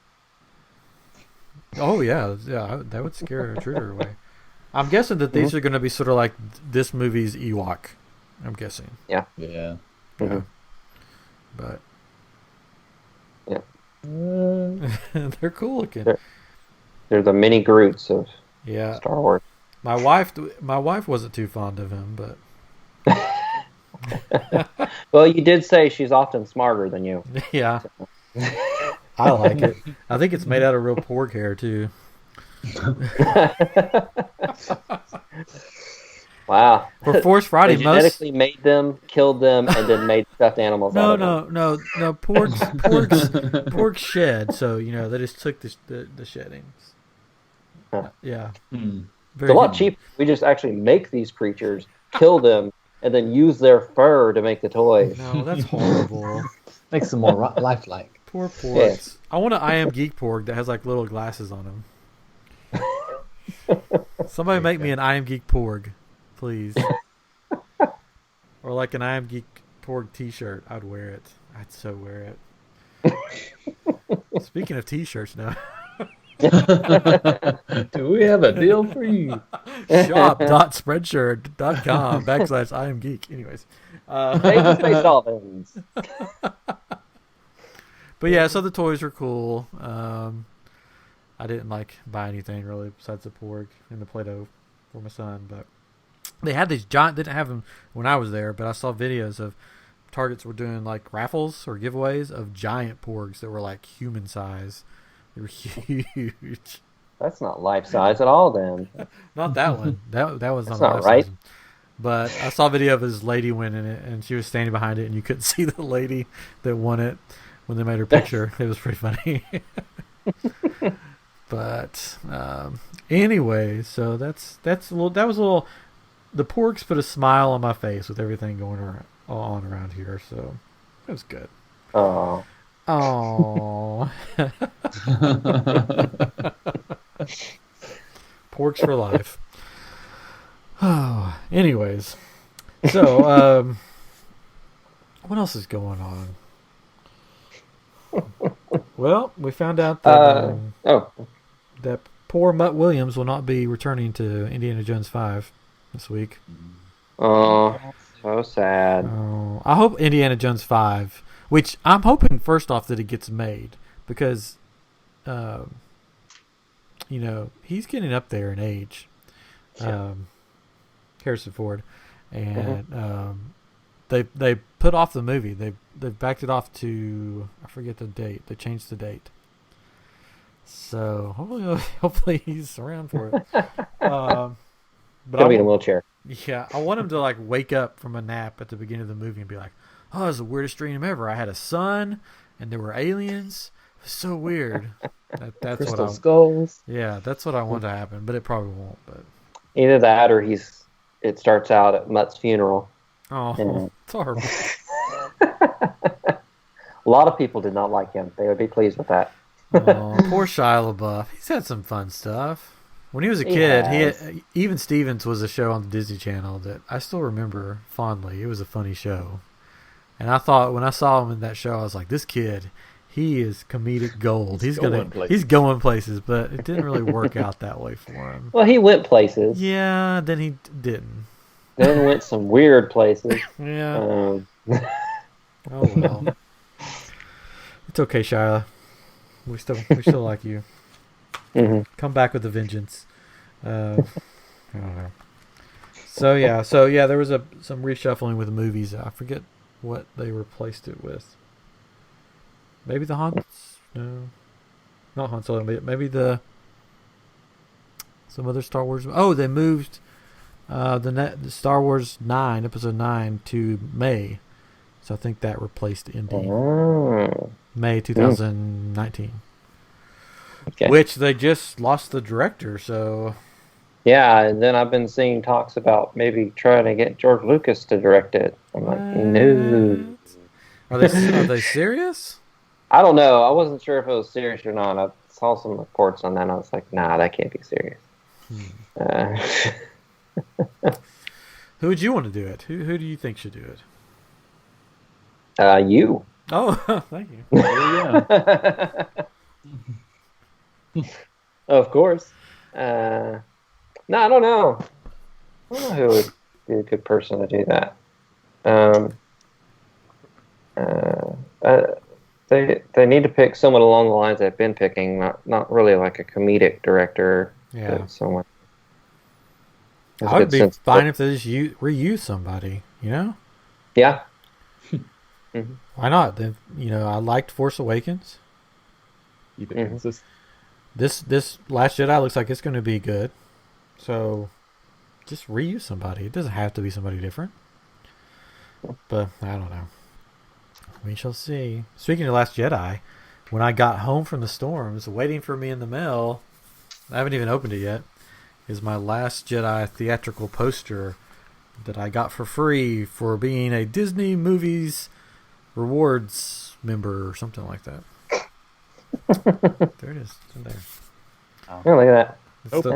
Oh yeah, that would scare an intruder away. I'm guessing that these are going to be sort of like this movie's Ewok. I'm guessing. Yeah. Yeah. Mm-hmm. But Yeah. they're cool looking. They're the mini Groots of Yeah. Star Wars. My wife wasn't too fond of him, but Well, you did say she's often smarter than you. yeah, I like it. I think it's made out of real pork hair too. Wow. For Force Friday, They genetically made them, killed them, and then made stuffed animals out of them. No. Porgs shed, so they just took the sheddings. Huh. Yeah, Hmm. It's a lot cheaper. We just actually make these creatures, kill them, and then use their fur to make the toys. No, that's horrible. Makes them more lifelike. Poor porgs. Yes. I want an I Am Geek porg that has like little glasses on him. Somebody make me an I Am Geek porg, please. Or like an I Am Geek porg T-shirt. I'd wear it. I'd so wear it. Speaking of T-shirts now. Do we have a deal for you? Shop.spreadshirt.com/I Am Geek. Anyways. Face dolphins. But yeah, so the toys were cool. I didn't buy anything really besides the porg and the Play-Doh for my son, but they had these giant. Didn't have them when I was there, but I saw videos of Targets were doing raffles or giveaways of giant porgs that were human size. They were huge. That's not life size at all. Then Not that one. That was That's not not right. size. But I saw a video of this lady winning it, and she was standing behind it, and you couldn't see the lady that won it when they made her picture. It was pretty funny. But anyway, so that was a little. The Porgs put a smile on my face with everything going on around here, so it was good. Oh, Oh, Porgs for life. Oh, anyways, so what else is going on? Well, we found out that that poor Mutt Williams will not be returning to Indiana Jones 5 this week. oh, so sad. Oh, I hope Indiana Jones 5, which I'm hoping first off that it gets made because, he's getting up there in age. Harrison Ford, and they put off the movie. They've backed it off to, I forget the date. They changed the date. So hopefully he's around for it. But Gonna be in a wheelchair. Yeah, I want him to like wake up from a nap at the beginning of the movie and be like, "Oh, it was the weirdest dream ever. I had a son, and there were aliens. It was so weird." That's Crystal what skulls. Yeah, that's what I want to happen, but it probably won't. But Either that or it starts out at Mutt's funeral. oh, it's horrible. A lot of people did not like him. They would be pleased with that. Oh, poor Shia LaBeouf. He's had some fun stuff. When he was a kid, Even Stevens was a show on the Disney Channel that I still remember fondly. It was a funny show. And I thought when I saw him in that show, I was like, this kid, he is comedic gold. He's going places, but it didn't really work out that way for him. Well, he went places. Yeah, then he didn't. Then went some weird places. Yeah. Oh well. It's okay, Shia. We still like you. Mm-hmm. Come back with a vengeance. I don't know. So yeah, there was some reshuffling with the movies. I forget what they replaced it with. Maybe the not Han Solo. Maybe some other Star Wars. Oh, they moved the Star Wars 9, Episode 9 to May. So I think that replaced Indy. Oh. May 2019. Okay. Which they just lost the director, so... Yeah, and then I've been seeing talks about maybe trying to get George Lucas to direct it. I'm like, no. Are they serious? I don't know. I wasn't sure if it was serious or not. I saw some reports on that, and I was like, nah, that can't be serious. Who would you want to do it? Who do you think should do it? You. Oh, thank you. Yeah. Of course. No, I don't know. I don't know who would be a good person to do that. They need to pick someone along the lines they've been picking, not really like a comedic director. Yeah. Someone. I would be fine if they just reuse somebody, you know? Yeah. Mm-hmm. Why not? I liked Force Awakens. This Last Jedi looks like it's going to be good. So, just reuse somebody. It doesn't have to be somebody different. But, I don't know. We shall see. Speaking of Last Jedi, when I got home from the storms, waiting for me in the mail, I haven't even opened it yet, is my Last Jedi theatrical poster that I got for free for being a Disney Movies Rewards member or something like that. There it is. It's in there. Oh, look at that. It's a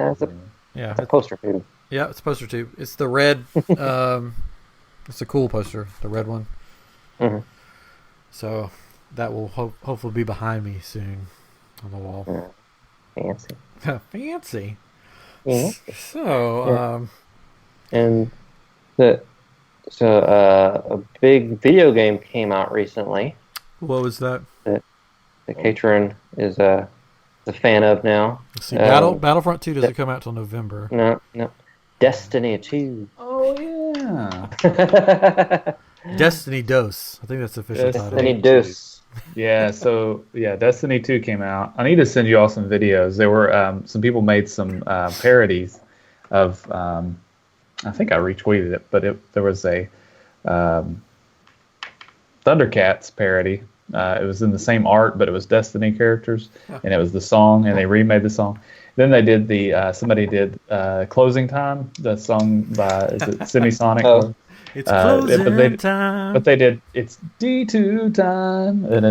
poster tube. Yeah, it's a poster tube. It's the red. It's a cool poster, the red one. Mm-hmm. So that will hopefully be behind me soon on the wall. Fancy. Fancy. Yeah. So, and a big video game came out recently. What was that? That Catron is a fan of now. Let's see, Battlefront 2 doesn't come out till November. No. Destiny 2. Oh yeah. Destiny Dos. I think that's the official title. Destiny Dos. Yeah, so Destiny 2 came out. I need to send you all some videos. There were some people made some parodies of I think I retweeted it, but there was a um, Thundercats parody. It was in the same art, but it was Destiny characters, and it was the song, and they remade the song. Then they did somebody did Closing Time, the song by, is it Semisonic? Oh. It's closing time. But they did it's D2 time, and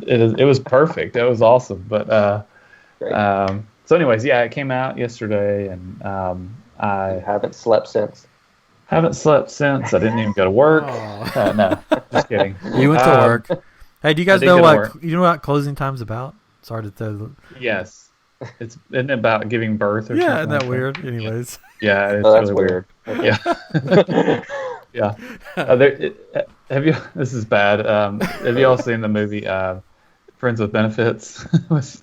it was perfect. It was awesome. But Great. so anyways, yeah, it came out yesterday, and I haven't slept since. haven't slept since. I didn't even go to work. Oh. No, just kidding. You went to work. Hey, do you guys I did know go to what work. you know what closing time's about? Sorry to tell. Yes, isn't it about giving birth or Yeah, something? isn't that like weird? Anyways. Yeah, it's Oh, that's really weird. Yeah. Yeah. Have you? This is bad. Have you all seen the movie Friends with Benefits with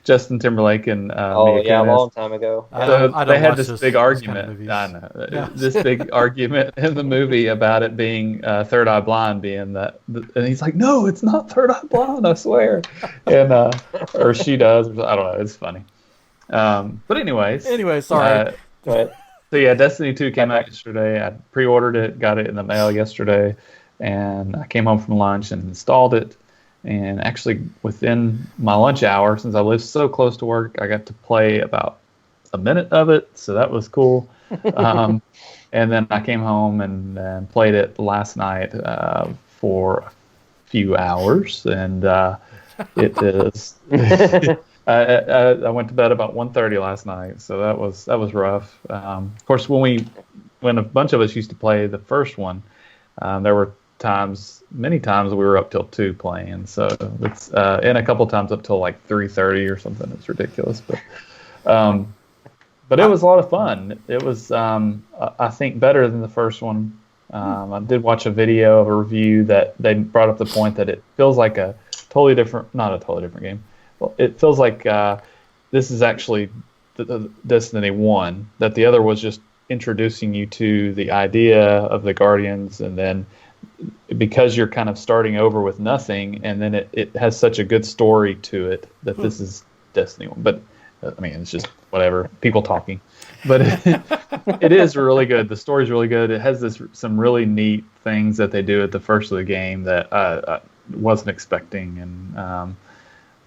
Justin Timberlake and Oh Mia yeah, a Kunis? long time ago. I So don't they had watch this big those kind of argument. movies. I know Yeah. this big argument in the movie about it being Third Eye Blind, being that, and he's like, "No, it's not Third Eye Blind, I swear," and or she does. Or, I don't know. It's funny. But anyways. Anyway, sorry. But So yeah, Destiny 2 came out yesterday. I pre-ordered it, got it in the mail yesterday, and I came home from lunch and installed it. And actually, within my lunch hour, since I live so close to work, I got to play about a minute of it, so that was cool. And then I came home and played it last night for a few hours, and it is. I went to bed about 1:30 last night, so that was rough. Of course, when a bunch of us used to play the first one, there were many times we were up till 2 playing. So it's and a couple times up till like 3:30 or something. It's ridiculous, but it was a lot of fun. It was I think better than the first one. I did watch a video of a review that they brought up the point that it feels like not a totally different game. Well, it feels like this is actually the Destiny 1, that the other was just introducing you to the idea of the Guardians, and then because you're kind of starting over with nothing, and then it has such a good story to it that this is Destiny 1. But, I mean, it's just whatever, people talking. But it is really good. The story's really good. It has some really neat things that they do at the first of the game that I wasn't expecting, and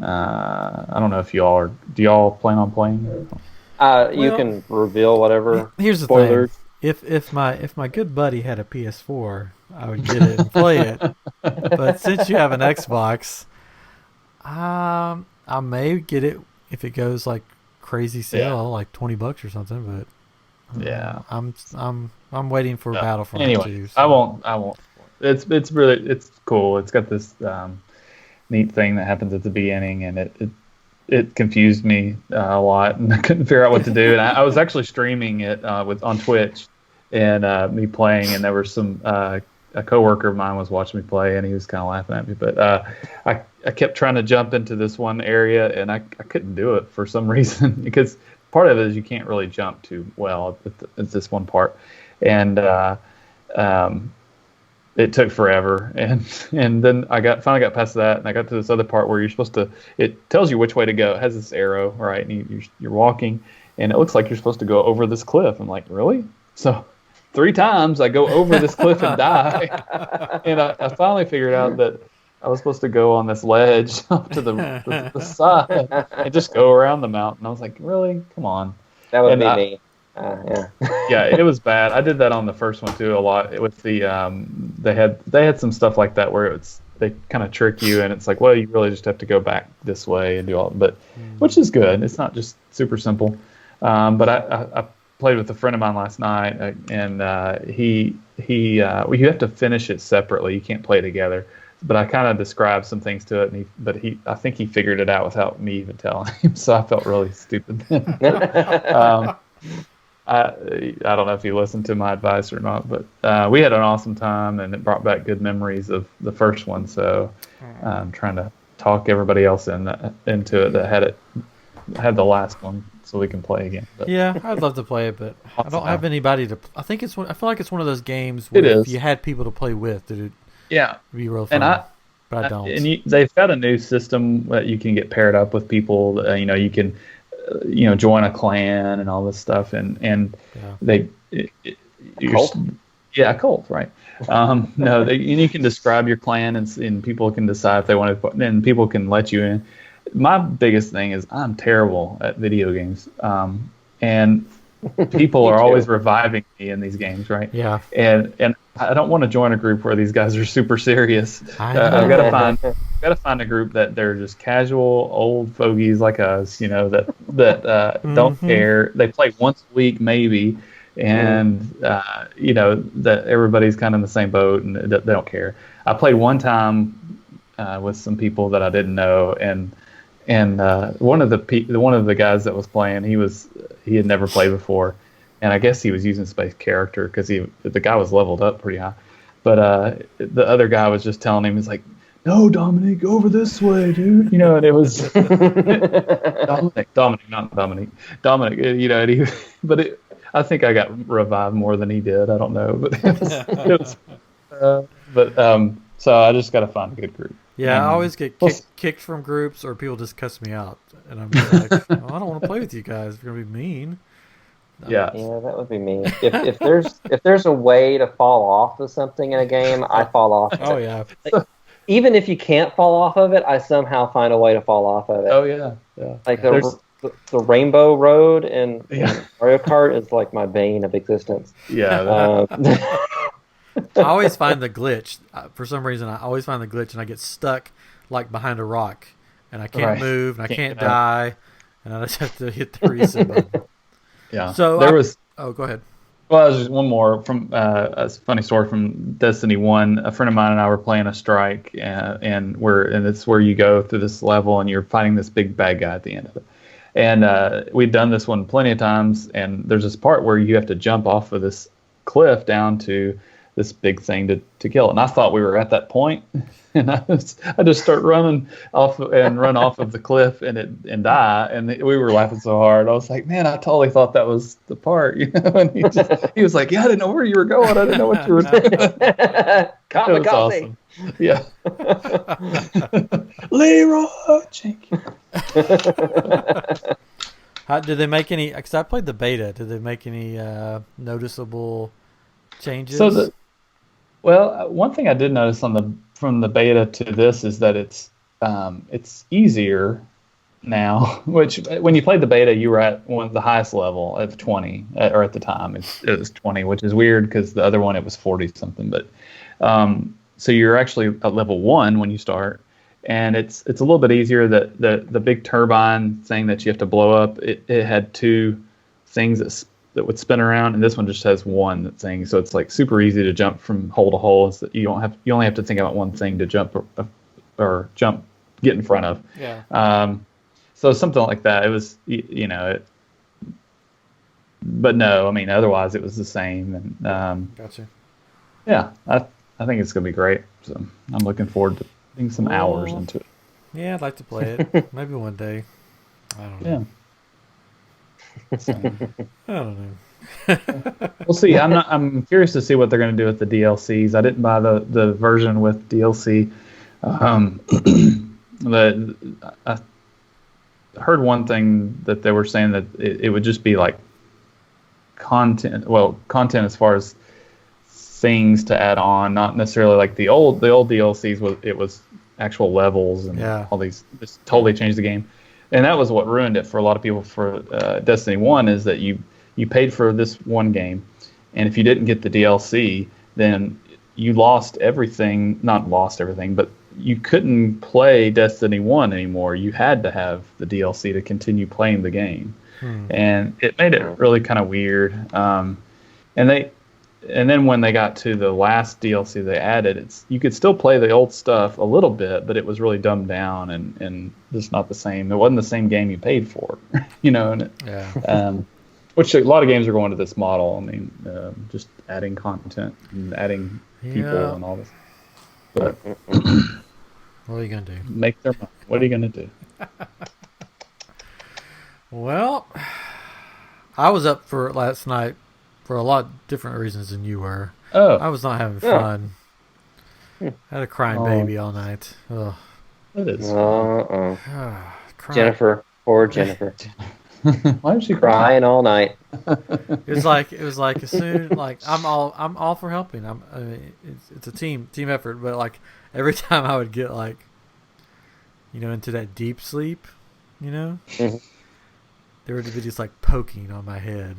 I don't know if do y'all plan on playing? You can reveal whatever. Here's the spoilers. thing: if my good buddy had a PS4, I would get it and play it. But since you have an Xbox, I may get it if it goes like crazy sale, like $20 or something. But Yeah, I'm waiting for Battlefront anyway, 2. So. I won't. It's cool. It's got this neat thing that happens at the beginning, and it confused me a lot, and I couldn't figure out what to do. And I was actually streaming it on Twitch, and me playing, and there was a coworker of mine was watching me play, and he was kind of laughing at me. But I kept trying to jump into this one area, and I couldn't do it for some reason, because part of it is you can't really jump too well at this one part, and it took forever, and then I finally got past that, and I got to this other part where you're supposed to. It tells you which way to go. It has this arrow, right? And you're walking, and it looks like you're supposed to go over this cliff. I'm like, really? So 3 times I go over this cliff and die, and I finally figured out that I was supposed to go on this ledge up to the side and just go around the mountain. I was like, really? Come on. That would be me. Yeah. Yeah, it was bad. I did that on the first one too a lot. With the they had some stuff like that where they kind of trick you, and it's like, well, you really just have to go back this way and do all, but which is good. It's not just super simple. But I played with a friend of mine last night, and you have to finish it separately. You can't play together. But I kind of described some things to it, I think he figured it out without me even telling him. So I felt really stupid then. I don't know if you listened to my advice or not, but we had an awesome time, and it brought back good memories of the first one. So I'm trying to talk everybody else into it that had the last one, so we can play again. But, yeah, I'd love to play it, but I don't have anybody to. I feel like it's one of those games It where is. if you had people to play with, it'd yeah, be real fun. and but I don't. And they've got a new system that you can get paired up with people. You can, join a clan and all this stuff, and Yeah. they, Cult? yeah, a cult, right? No, and you can describe your clan, and people can decide if they want to. Then people can let you in. My biggest thing is I'm terrible at video games, and people are always reviving me in these games, right? Yeah. And I don't want to join a group where these guys are super serious. I've got to find a group that they're just casual old fogies like us, that don't care. They play once a week maybe, and that everybody's kind of in the same boat and they don't care. I played one time with some people that I didn't know, and one of the guys that was playing, he had never played before, and I guess he was using space character because the guy was leveled up pretty high, but the other guy was just telling him, he's like, "No, Dominic, go over this way, dude." And it was Dominic, not Dominic, Dominic. I think I got revived more than he did. I don't know, but so I just got to find a good group. Yeah, I always get kicked from groups, or people just cuss me out, and I'm just like, I don't want to play with you guys. You're gonna be mean. Yeah, that would be me. If there's a way to fall off of something in a game, I fall off. Oh yeah. Even if you can't fall off of it, I somehow find a way to fall off of it. Oh yeah, yeah. Like the Rainbow Road in Mario Kart is like my bane of existence. Yeah. I always find the glitch. For some reason, I always find the glitch, and I get stuck like behind a rock, and I can't move, and I can't die, and I just have to hit the reset button. Yeah. So Oh, go ahead. Well, there's just one more from a funny story from Destiny 1. A friend of mine and I were playing a strike, and it's where you go through this level, and you're fighting this big bad guy at the end of it. And we'd done this one plenty of times, and there's this part where you have to jump off of this cliff down to this big thing to kill it. And I thought we were at that point, and I just start running off and run off of the cliff and die. And we were laughing so hard. I was like, man, I totally thought that was the part, And he was like, yeah, I didn't know where you were going. I didn't know what you were doing. It was awesome. Yeah. Leroy Jenkins. Did they make any? Because I played the beta. Did they make any noticeable changes? One thing I did notice from the beta to this is that it's easier now. Which when you played the beta, you were at one of the highest level of 20, or at the time it was 20, which is weird because the other one it was 40 something. But so you're actually at level 1 when you start, and it's a little bit easier. That the big turbine thing that you have to blow up, it had 2 things that would spin around, and this one just has 1 thing. So it's like super easy to jump from hole to hole. You only have to think about one thing to jump or get in front of. Yeah. So something like that. It was but no, I mean otherwise it was the same. And Gotcha. Yeah, I think it's gonna be great. So I'm looking forward to putting some hours into it. Yeah, I'd like to play it. Maybe one day. I don't know. Yeah. So, I don't know. we'll see. I'm curious to see what they're going to do with the DLCs. I didn't buy the version with DLC. I heard one thing that they were saying that it would just be like content. Well, content as far as things to add on, not necessarily like the old DLCs. It was actual levels and all these. Just totally changed the game. And that was what ruined it for a lot of people for Destiny 1, is that you paid for this one game, and if you didn't get the DLC, then you lost everything. Not lost everything, but you couldn't play Destiny 1 anymore. You had to have the DLC to continue playing the game. And it made it really kind of weird. And then when they got to the last DLC they added, you could still play the old stuff a little bit, but it was really dumbed down and just not the same. It wasn't the same game you paid for, which a lot of games are going to this model. I mean, just adding content and adding people and all this. But what are you gonna do? Make their money. What are you gonna do? Well, I was up for last night for a lot different reasons than you were. Oh. I was not having fun. Had a crying baby all night. Ugh. That is. Jennifer, poor Jennifer. Why did she cry? Crying all night. It was like as soon like I'm all for helping. I mean, it's a team effort, but like every time I would get like, into that deep sleep, there would be just like poking on my head.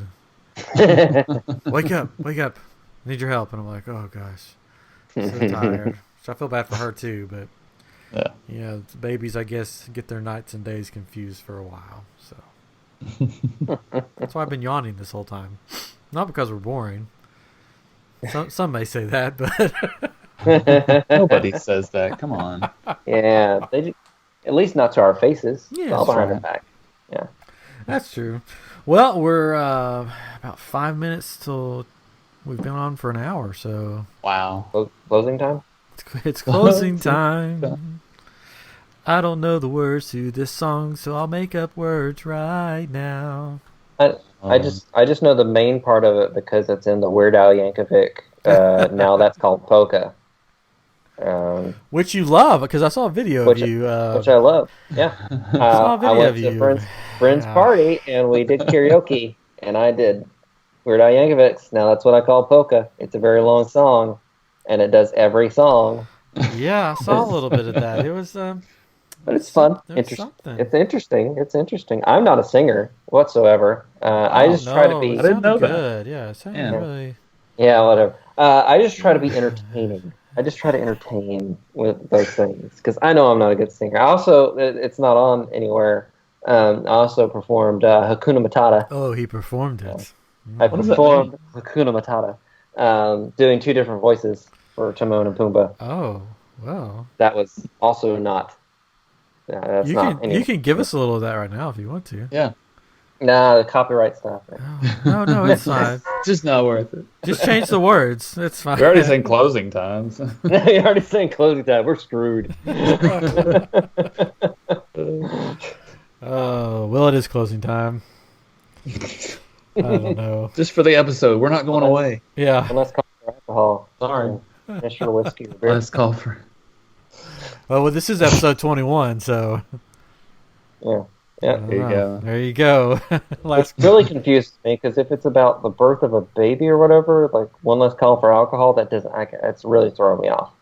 Wake up! I need your help. And I'm like, oh gosh, I'm so tired. So I feel bad for her too, but babies I guess get their nights and days confused for a while. So that's why I've been yawning this whole time. Not because we're boring. Some may say that, but nobody says that. Come on. Yeah, at least not to our faces. Yeah, it's all behind our back. Yeah, that's true. Well, we're about 5 minutes till we've been on for an hour. So wow, closing time. It's closing time. I don't know the words to this song, so I'll make up words right now. I just know the main part of it because it's in the Weird Al Yankovic. Now that's called polka. Which you love, because I saw a video of you. Which I love. Yeah. I went to a friend's party, and we did karaoke, and I did Weird Al Yankovic's. Now that's what I call polka. It's a very long song, and it does every song. Yeah, I saw a little bit of that. It was... but it's fun. It's interesting. I'm not a singer whatsoever. I just try to be... I didn't know good. That. Yeah, it sounded really... Yeah, whatever. I just try to be entertaining. I just try to entertain with those things because I know I'm not a good singer. I also, it's not on anywhere. I also performed Hakuna Matata. Oh, he performed it. I performed Hakuna Matata, doing 2 different voices for Timon and Pumbaa. Oh, wow. That was also not... that's you can give us a little of that right now if you want to. Yeah. Nah, the copyright stuff. No, it's fine. Just not worth it. Just change the words. It's fine. We're already saying closing times. You're already saying closing time. We're screwed. Oh, well, it is closing time. I don't know. Just for the episode. We're not going away. Yeah. Unless call for alcohol. Sorry. Finish your whiskey. Let's call for... Well, this is episode 21, so... Yeah. There There you go. you go. It really confuses me because if it's about the birth of a baby or whatever, like one less call for alcohol, it's really throwing me off.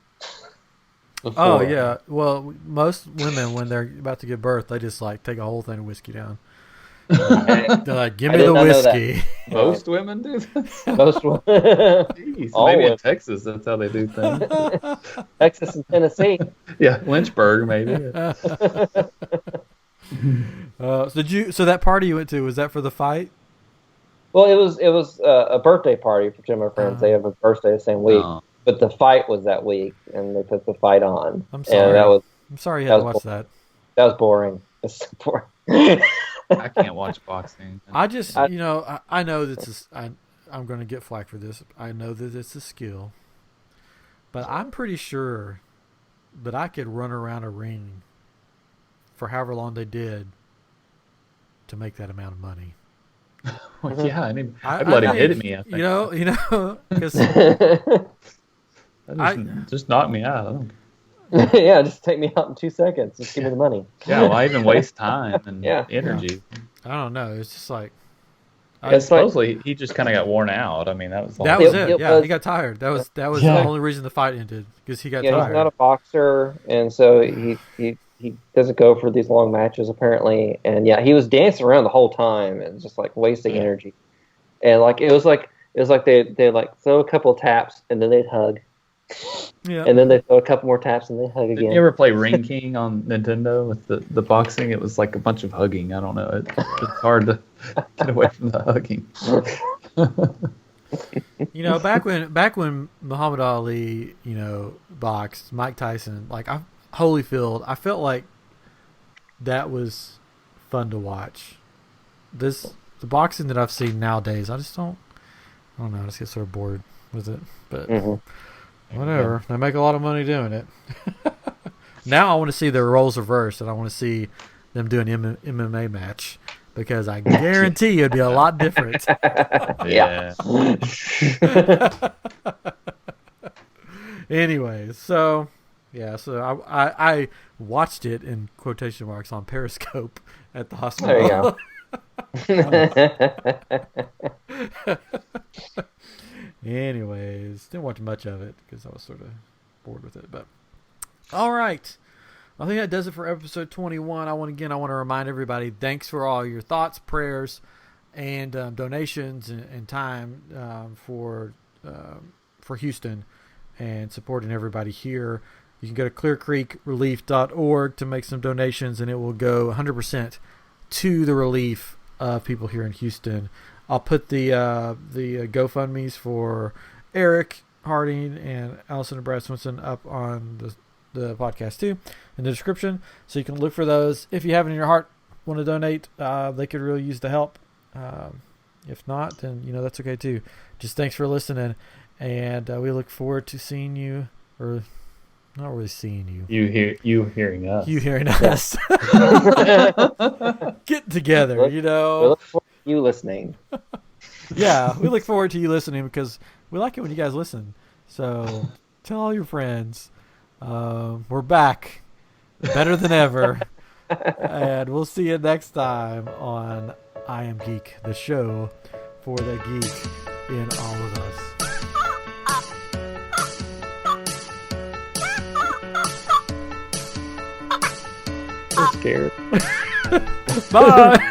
Oh yeah, well, most women when they're about to give birth, they just like take a whole thing of whiskey down. They're like, "Give me the whiskey." Most women do that. Most women. Jeez, maybe in Texas, that's how they do things. Texas and Tennessee. Yeah, Lynchburg, maybe. So that party you went to, was that for the fight? Well, it was a birthday party for two of my friends. They have a birthday the same week, but the fight was that week, and they put the fight on. I'm sorry. And I'm sorry you had to watch that. That was boring. It's so boring. I can't watch boxing. I just, I know this I'm going to get flack for this. I know that it's a skill, but I'm pretty sure that I could run around a ring for however long they did to make that amount of money. Well, yeah, I'd let him hit me. I think. Because just knock me out. Yeah, just take me out in 2 seconds. Just give me the money. Yeah, why even waste time and energy? I don't know. It's just like... supposedly he just kind of got worn out. I mean, that was it. Yeah, he got tired. That was the only reason the fight ended, because he got tired. He's not a boxer, and so he doesn't go for these long matches apparently. And yeah, he was dancing around the whole time and just like wasting energy. And like it was like they like throw a couple of taps and then they'd hug. Yeah. And then they throw a couple more taps and they hug again. Did you ever play Ring King on Nintendo with the boxing? It was like a bunch of hugging. I don't know. It's hard to get away from the hugging. Back when Muhammad Ali, boxed, Mike Tyson, like Holyfield, I felt like that was fun to watch. The boxing that I've seen nowadays, I don't know, I just get sort of bored with it. But whatever. They make a lot of money doing it. Now I want to see their roles reversed, and I want to see them do an MMA match, because I guarantee it'd be a lot different. Anyways, so yeah, so I watched it in quotation marks on Periscope at the hospital. There you go. Anyways, didn't watch much of it because I was sort of bored with it. But all right, I think that does it for episode 21. I want to remind everybody, thanks for all your thoughts, prayers, and donations and time for Houston and supporting everybody here. You can go to clearcreekrelief.org to make some donations, and it will go 100% to the relief of people here in Houston. I'll put the GoFundMes for Eric Harding and Allison and Brad Swinson up on the podcast too in the description, so you can look for those. If you have it in your heart, want to donate, they could really use the help. If not, then that's okay too. Just thanks for listening, and we look forward to seeing you, or not really seeing you. You hearing us. You hearing us. Get together, We look forward to you listening. Yeah, we look forward to you listening because we like it when you guys listen. So tell all your friends. We're back, better than ever, and we'll see you next time on I Am Geek, the show for the geek in all of us. I'm scared. Bye.